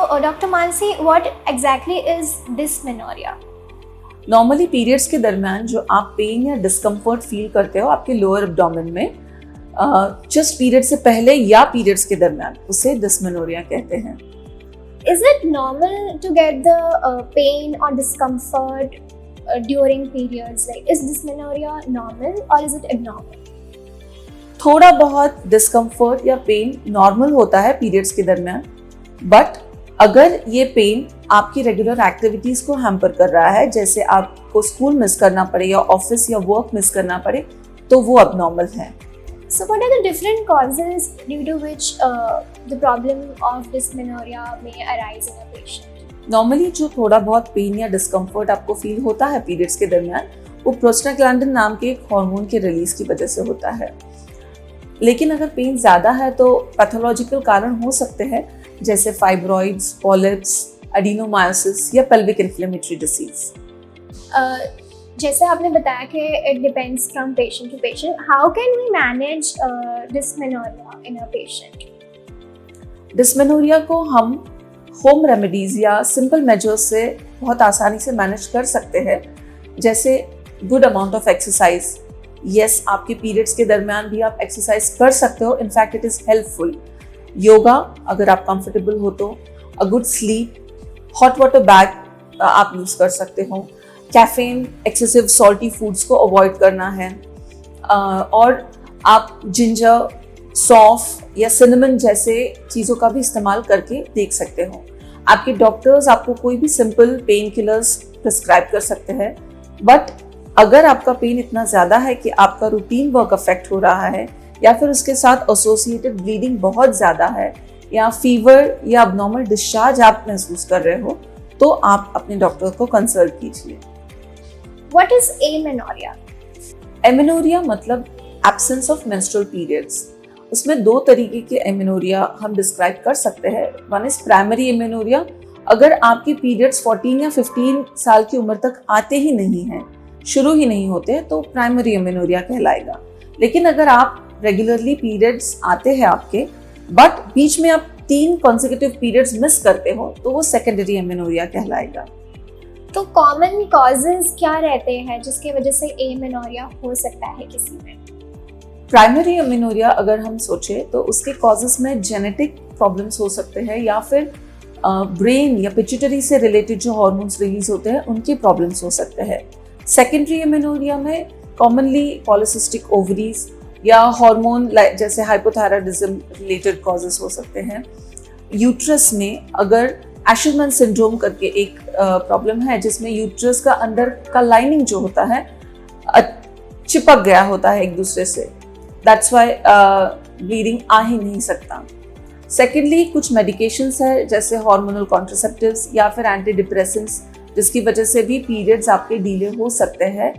Dr. Mansi, what exactly is dysmenorrhea? Normally periods के दरमियान जो आप पेन या डिस्कम्फर्ट फील करते हो आपके लोअर एब्डोमेन में, जस्ट पीरियड से पहले या पीरियड्स के दरमियान, उसे डिस्मेनोरिया कहते हैं। Is it normal to get the pain or discomfort during periods? Like, is dysmenorrhea normal or is it abnormal? थोड़ा बहुत डिस्कम्फर्ट या पेन नॉर्मल होता है पीरियड्स के दरमियान, बट अगर ये पेन आपकी रेगुलर एक्टिविटीज को हैम्पर कर रहा है, जैसे आपको स्कूल मिस करना पड़े या ऑफिस या वर्क मिस करना पड़े, तो वो अबनॉर्मल है। So what are the different causes due to which the problem of dysmenorrhea may arise in a patient? Normally जो थोड़ा बहुत पेन या डिस्कम्फर्ट आपको फील होता है पीरियड्स के दरमियान, वो प्रोस्टाग्लैंडिन नाम के एक हार्मोन के रिलीज की वजह से होता है। लेकिन अगर पेन ज़्यादा है तो पैथोलॉजिकल कारण हो सकते हैं, जैसे फाइब्रॉइड्स, पॉलिप्स, एडिनोमायोसिस या पेल्विक इन्फ्लेमेटरी डिसीज। जैसे आपने बताया कि it depends from patient to patient. How can we manage dysmenorrhea in a patient? Dysmenorrhea को हम होम रेमेडीज या सिंपल मेजर्स से बहुत आसानी से मैनेज कर सकते हैं, जैसे good amount of exercise. Yes, आपके पीरियड्स के दरमियान भी आप एक्सरसाइज कर सकते हो, in fact it is helpful. Yoga अगर आप कंफर्टेबल हो तो, a good sleep, hot water bag आप यूज़ कर सकते हो, कैफीन, एक्सेसिव सॉल्टी फूड्स को अवॉइड करना है, और आप जिंजर, सौंफ या सिनेमन जैसे चीज़ों का भी इस्तेमाल करके देख सकते हो। आपके डॉक्टर्स आपको कोई भी सिंपल पेन किलर्स प्रिस्क्राइब कर सकते हैं, बट अगर आपका पेन इतना ज़्यादा है कि आपका रूटीन वर्क अफेक्ट हो रहा है या फिर उसके साथ एसोसिएटेड ब्लीडिंग बहुत ज़्यादा है या फीवर या अबनॉर्मल डिस्चार्ज आप महसूस कर रहे हो, तो आप अपने डॉक्टर को कंसल्ट कीजिए। What is amenorrhea? एमेनोरिया मतलब एब्सेंस ऑफ मेंस्ट्रुअल पीरियड्स। उसमें दो तरीके के एमेनोरिया हम डिस्क्राइब कर सकते हैं। वन इज प्राइमरी एमेनोरिया, अगर आपके पीरियड्स 14 या 15 साल की उम्र तक आते ही नहीं हैं, शुरू ही नहीं होते, तो प्राइमरी एमेनोरिया कहलाएगा। लेकिन अगर आप रेगुलरली पीरियड्स आते हैं आपके, बट बीच में आप 3 कॉन्सेक्यूटिव पीरियड्स मिस करते हो, तो वो सेकेंडरी एमेनोरिया कहलाएगा। तो कॉमन कॉजेज क्या रहते हैं जिसकी वजह से एमेनोरिया हो सकता है किसी में? प्राइमरी एमेनोरिया अगर हम सोचे तो उसके कॉजेस में जेनेटिक प्रॉब्लम्स हो सकते हैं, या फिर ब्रेन या पिट्यूटरी से रिलेटेड जो हार्मोन्स रिलीज होते हैं उनके प्रॉब्लम्स हो सकते हैं। सेकेंडरी एमेनोरिया में कॉमनली पॉलिसिस्टिक ओवरीज या हार्मोन जैसे हाइपोथायराइडिज्म रिलेटेड कॉजेस हो सकते हैं। यूट्रस में अगर एशरमैन सिंड्रोम करके एक प्रॉब्लम है, जिसमें यूट्रस का अंदर का लाइनिंग जो होता है चिपक गया होता है एक दूसरे से, दैट्स वाई ब्लीडिंग आ ही नहीं सकता। सेकेंडली कुछ मेडिकेशंस है जैसे हार्मोनल कॉन्ट्रासेप्टिव्स या फिर एंटी डिप्रेसेंट्स, जिसकी वजह से भी पीरियड्स आपके डिले हो सकते हैं।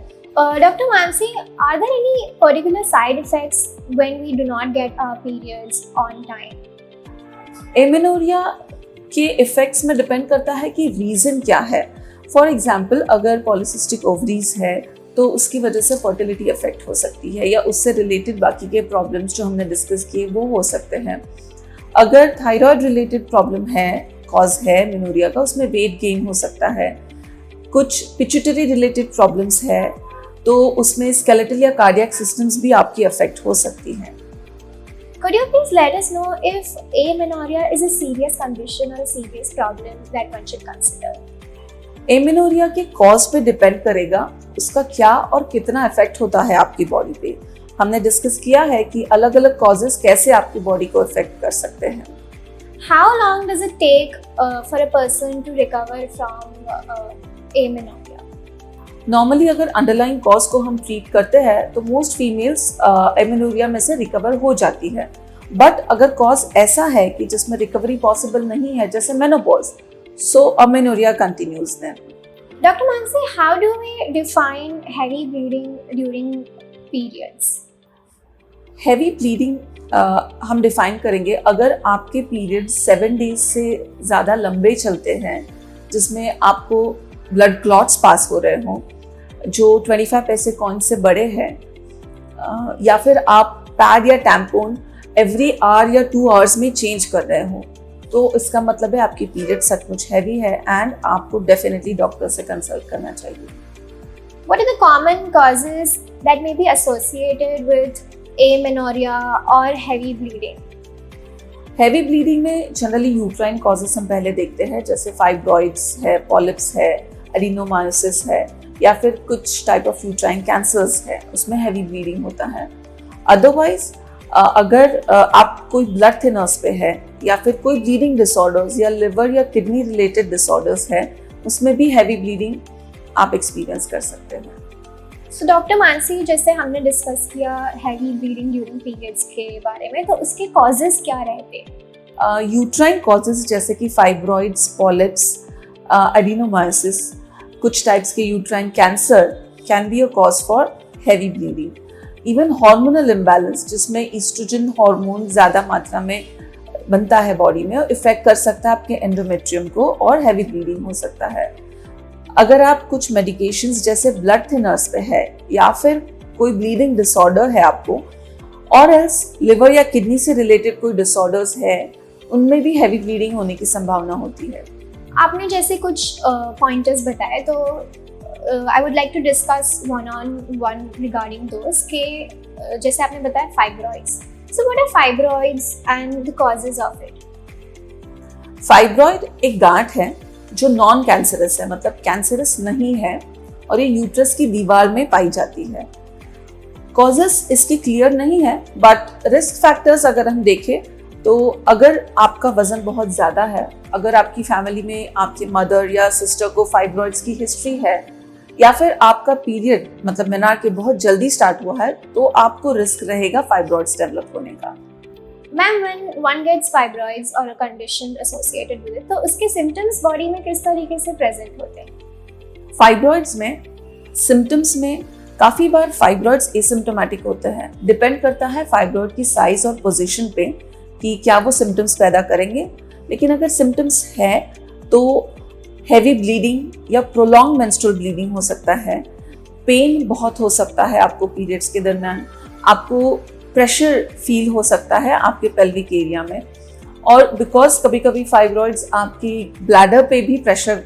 Dr. Mansi, are there any particular side effects when we do not get our periods on time? Amenorrhea के इफेक्ट्स में डिपेंड करता है कि रीज़न क्या है। फॉर एग्जाम्पल, अगर पॉलिसिस्टिक ओवरीज है तो उसकी वजह से फर्टिलिटी अफेक्ट हो सकती है, या उससे रिलेटेड बाकी के प्रॉब्लम्स जो हमने डिस्कस किए वो हो सकते हैं। अगर थायराइड रिलेटेड प्रॉब्लम है, कॉज है मेनोरिया का, उसमें वेट गेन हो सकता है। कुछ पिट्यूटरी रिलेटेड प्रॉब्लम्स है तो उसमें स्केलेटल या कार्डियक सिस्टम्स भी आपकी अफेक्ट हो सकती हैं। Could you please let us know if amenorrhea is a serious condition or a serious problem that one should consider? Amenorrhea के कॉज पे डिपेंड करेगा उसका क्या और कितना इफेक्ट होता है आपकी बॉडी पे। हमने डिस्कस किया है कि अलग अलग कॉजेस कैसे आपकी बॉडी को इफेक्ट कर सकते हैं। How long does it take for a person to recover from amenorrhea? Normally अगर अंडरलाइन कॉज को हम ट्रीट करते हैं तो मोस्ट फीमेल्स एमेनोरिया में से रिकवर हो जाती है, बट अगर कॉज ऐसा है कि जिसमें रिकवरी पॉसिबल नहीं है, जैसे menopause, so amenorrhea continues then. Dr. Mansi, how do we define heavy bleeding during periods? Heavy bleeding हम डिफाइन करेंगे अगर आपके पीरियड्स 7 डेज से ज़्यादा लंबे चलते हैं, जिसमें आपको ब्लड क्लॉट्स पास हो रहे हों जो 25 पैसे कॉइन से बड़े हैं, या फिर आप पैड या टैम्पोन एवरी आवर या 2 आवर्स में चेंज कर रहे हो, तो इसका मतलब है आपकी पीरियड सचमुच हैवी है एंड आपको डेफिनेटली डॉक्टर से कंसल्ट करना चाहिए। What are the common causes that may be associated with amenorrhea or heavy bleeding? Heavy bleeding में जनरली यूट्राइन कॉजेस हम पहले देखते हैं, जैसे फाइब्रॉइड्स है, पॉलिप्स है, एडिनोमायोसिस है, या फिर कुछ टाइप ऑफ यूट्राइन कैंसर्स है, उसमें हैवी ब्लीडिंग होता है। अदरवाइज अगर आप कोई ब्लड थिनर्स पे है या फिर कोई ब्लीडिंग डिसऑर्डर्स या लिवर या किडनी रिलेटेड डिसऑर्डर्स है, उसमें भी हैवी ब्लीडिंग आप एक्सपीरियंस कर सकते हैं। So डॉक्टर मानसी, जैसे हमने डिस्कस किया हैवी ब्लीडिंग ड्यूरिंग पीरियड्स के बारे में, तो उसके कॉजेस क्या रहते हैं? यूट्राइन कॉजेस जैसे कि फाइब्रॉइड्स, पॉलिप्स, एडिनोमायोसिस, कुछ टाइप्स के uterine cancer can be a cause for heavy bleeding. Even hormonal imbalance, जिसमें ईस्ट्रोजन हार्मोन ज़्यादा मात्रा में बनता है बॉडी में, इफेक्ट कर सकता है आपके एंडोमेट्रियम को और हैवी ब्लीडिंग हो सकता है। अगर आप कुछ मेडिकेशंस जैसे ब्लड थिनर्स पे है या फिर कोई ब्लीडिंग डिसऑर्डर है आपको, और एल्स लिवर या किडनी से रिलेटेड कोई डिसऑर्डर्स है, उनमें भी हैवी ब्लीडिंग होने की संभावना होती है। आपने जैसे कुछ पॉइंटर्स बताए, तो I would like to discuss one on one regarding those के जैसे आपने बताया fibroids. So what are fibroids and the causes of it? Fibroid एक गांठ है जो नॉन कैंसरस है, मतलब कैंसरस नहीं है, और ये यूट्रस की दीवार में पाई जाती है। कॉजेस इसके क्लियर नहीं है, बट रिस्क फैक्टर्स अगर हम देखें तो अगर आपका वजन बहुत ज़्यादा है, अगर आपकी फैमिली में आपके मदर या सिस्टर को फाइब्रॉइड्स की हिस्ट्री है, या फिर आपका पीरियड मतलब मेनार्के बहुत जल्दी स्टार्ट हुआ है, तो आपको रिस्क रहेगा फाइब्रॉइड्स डेवलप होने का। Ma'am, when one gets fibroids or a condition associated with it, तो उसके symptoms बॉडी में किस तरीके से प्रेजेंट होते हैं? फाइब्रॉइड्स में सिम्टम्स में काफ़ी बार फाइब्रॉइड्स एसिम्टोमेटिक होते हैं। डिपेंड करता है फाइब्रॉइड की साइज और पोजीशन पे कि क्या वो सिम्टम्स पैदा करेंगे। लेकिन अगर सिम्टम्स है तो हैवी ब्लीडिंग या प्रोलॉन्ग मेंस्ट्रुअल ब्लीडिंग हो सकता है, पेन बहुत हो सकता है आपको पीरियड्स के दरमियान, आपको प्रेशर फील हो सकता है आपके पेल्विक एरिया में, और बिकॉज कभी कभी फाइब्रॉइड्स आपकी ब्लैडर पे भी प्रेशर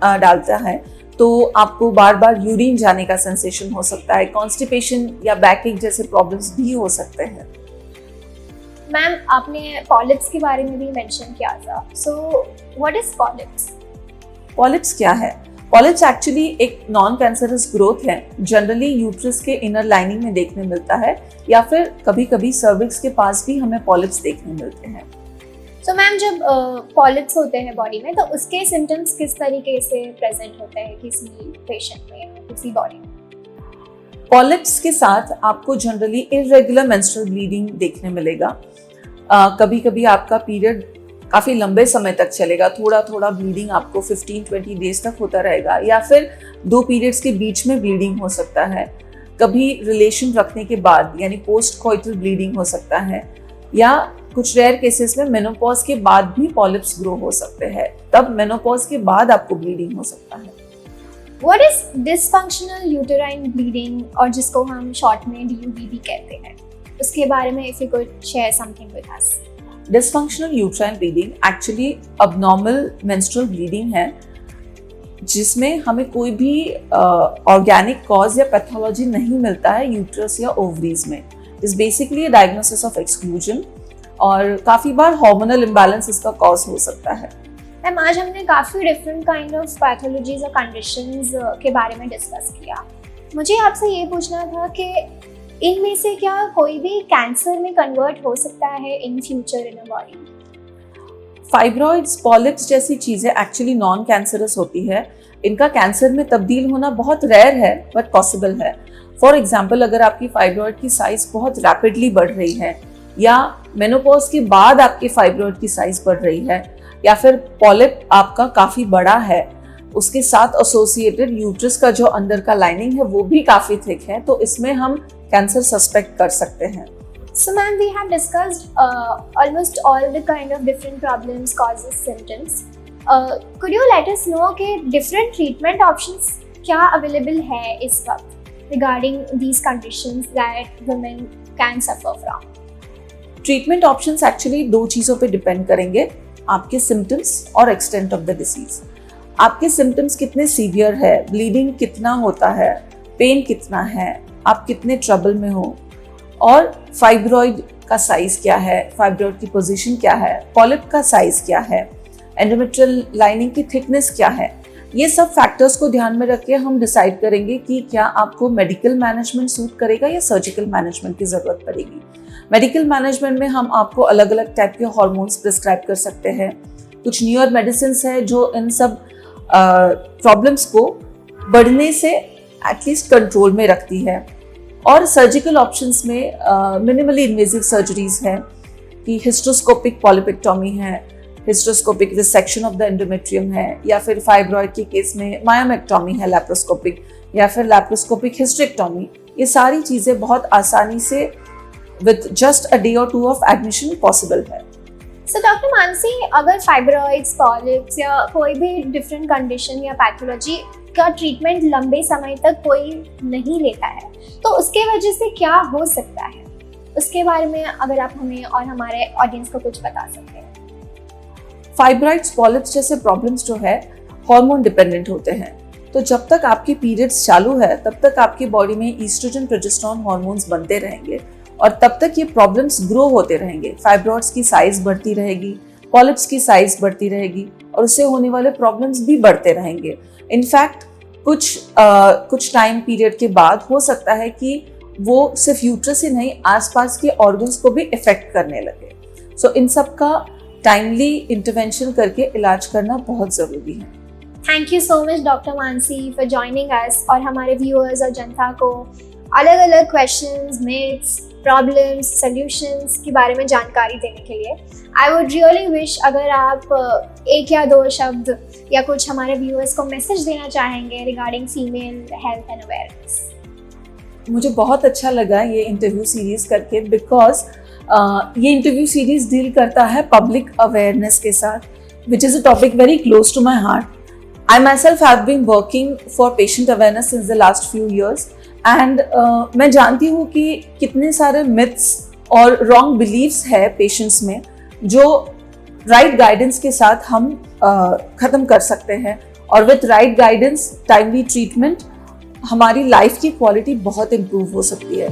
डालता है, तो आपको बार बार यूरिन जाने का सेंसेशन हो सकता है, कॉन्स्टिपेशन या बैकिंग जैसे प्रॉब्लम्स भी हो सकते हैं। मैम, आपने पॉलिप्स के बारे में भी मेंशन किया था, so what is polyps? Polyps क्या है? पॉलिप्स एक्चुअली एक नॉन कैंसरस ग्रोथ है, जनरली यूट्रस के इनर लाइनिंग में देखने मिलता है, या फिर कभी कभी सर्विक्स के पास भी हमें पॉलिप्स देखने मिलते हैं। तो मैम, जब पॉलिप्स होते हैं बॉडी में, तो उसके सिम्टम्स किस तरीके से प्रेजेंट होते हैं किसी पेशेंट में या किसी बॉडी में? पॉलिप्स के साथ आपको जनरली इरेगुलर मेंस्ट्रुअल ब्लीडिंग देखने मिलेगा। कभी कभी आपका पीरियड काफ़ी लंबे समय तक चलेगा, थोड़ा थोड़ा ब्लीडिंग आपको 15-20 डेज तक होता रहेगा, या फिर 2 पीरियड्स के बीच में ब्लीडिंग हो सकता है। कभी रिलेशन रखने के बाद यानी पोस्ट कोइटल ब्लीडिंग हो सकता है, या कुछ रेयर केसेस में मेनोपॉज के बाद भी पॉलिप्स ग्रो हो सकते हैं, तब मेनोपॉज के बाद आपको ब्लीडिंग हो सकता है। What is dysfunctional uterine bleeding, और जिसको हम शॉर्ट में DUB भी कहते हैं, उसके बारे में if you could share something with us? Dysfunctional uterine bleeding actually abnormal menstrual bleeding है, जिसमें हमें कोई भी ऑर्गेनिक कॉज या पैथोलॉजी नहीं मिलता है यूट्रस या ओवरीज में। Is basically a diagnosis of exclusion, और काफ़ी बार हार्मोनल इम्बैलेंस इसका कॉज हो सकता है। मैम, आज हमने काफ़ी डिफरेंट काइंड ऑफ पैथोलॉजीज और कंडीशंस के बारे में डिस्कस किया। मुझे आपसे ये पूछना था कि इनमें से क्या कोई भी कैंसर में कन्वर्ट हो सकता है in future in a body? Fibroids, polyps जैसी चीज़ें एक्चुअली नॉन कैंसरस होती है, इनका कैंसर में तब्दील होना बहुत रेयर है, बट पॉसिबल है। फॉर एग्जाम्पल, अगर आपकी फाइब्रॉइड की साइज बहुत रैपिडली बढ़ रही है, या मेनोपॉज के बाद आपके फाइब्रॉइड की साइज बढ़ रही है, या फिर पॉलिप आपका काफ़ी बड़ा है, उसके साथ एसोसिएटेड यूट्रस का जो अंदर का लाइनिंग है वो भी काफ़ी थिक है, तो इसमें हम कैंसर सस्पेक्ट कर सकते हैं। So ma'am, we have discussed almost all the kind of different problems, causes, symptoms. Could you let us know कि different treatment options क्या available है इस वक्त regarding these conditions that women can suffer from? Treatment options actually 2 चीज़ों पे depend करेंगे। आपके symptoms और एक्सटेंट ऑफ द डिसीज। आपके सिम्टम्स कितने सीवियर है, ब्लीडिंग कितना होता है, पेन कितना है, आप कितने ट्रबल में हो, और फाइब्रॉइड का साइज क्या है, फाइब्रॉइड की पोजीशन क्या है, पॉलिप का साइज क्या है, एंडोमेट्रियल लाइनिंग की थिकनेस क्या है। ये सब फैक्टर्स को ध्यान में रख के हम डिसाइड करेंगे कि क्या आपको मेडिकल मैनेजमेंट सूट करेगा या सर्जिकल मैनेजमेंट की ज़रूरत पड़ेगी। मेडिकल मैनेजमेंट में हम आपको अलग अलग टाइप के हार्मोन्स प्रिस्क्राइब कर सकते हैं। कुछ न्यूअर मेडिसिन है जो इन सब प्रॉब्लम्स को बढ़ने से एटलीस्ट कंट्रोल में रखती है। और सर्जिकल ऑप्शंस में मिनिमली इन्वेजिव सर्जरीज है कि हिस्ट्रोस्कोपिक पॉलिपेक्टोमी है, hysteroscopic resection of the endometrium है, या फिर फाइब्रॉइड के केस में मायोमेक्टोमी है लैप्रोस्कोपिक, या फिर लैप्रोस्कोपिक हिस्टेरेक्टोमी। ये सारी चीज़ें बहुत आसानी से विद जस्ट अ डे और 2 ऑफ एडमिशन पॉसिबल है। सो डॉक्टर मानसी, अगर फाइब्रॉइड्स, पॉलिप्स या कोई भी डिफरेंट कंडीशन या पैथोलॉजी का ट्रीटमेंट लंबे समय तक कोई नहीं लेता है, तो उसके वजह से क्या हो सकता है, उसके बारे में अगर आप हमें और हमारे ऑडियंस को कुछ बता सकते हैं। फाइब्रॉइड्स, पॉलिप्स जैसे प्रॉब्लम्स जो है हार्मोन डिपेंडेंट होते हैं। तो जब तक आपकी पीरियड्स चालू है तब तक आपकी बॉडी में ईस्ट्रोजन, प्रोजेस्टेरोन हार्मोन्स बनते रहेंगे और तब तक ये प्रॉब्लम्स ग्रो होते रहेंगे। फाइब्रॉइड्स की साइज बढ़ती रहेगी, पॉलिप्स की साइज बढ़ती रहेगी और उससे होने वाले प्रॉब्लम्स भी बढ़ते रहेंगे। इनफैक्ट कुछ टाइम पीरियड के बाद हो सकता है कि वो सिर्फ यूट्रस ही नहीं, आसपास के ऑर्गन्स को भी इफेक्ट करने लगे। सो इन सब का टाइमली इंटरवेंशन करके इलाज करना बहुत ज़रूरी है। Thank you so much doctor Mansi for joining us और हमारे व्यूअर्स और जनता को अलग अलग क्वेश्चंस, मिथ्स, प्रॉब्लम्स, सॉल्यूशंस के बारे में जानकारी देने के लिए। आई वुड रियली विश अगर आप 1 या 2 शब्द या कुछ हमारे व्यूअर्स को मैसेज देना चाहेंगे regarding female health and awareness. मुझे बहुत अच्छा लगा ये इंटरव्यू सीरीज करके, बिकॉज ये इंटरव्यू सीरीज डील करता है पब्लिक अवेयरनेस के साथ, which is a topic very close to my heart. I myself have been working for patient awareness since the last few years and मैं जानती हूँ कि कितने सारे मिथ्स और रॉन्ग बिलीव्स है पेशेंट्स में जो राइट गाइडेंस के साथ हम ख़त्म कर सकते हैं। और with right guidance, timely treatment, हमारी लाइफ की क्वालिटी बहुत इम्प्रूव हो सकती है।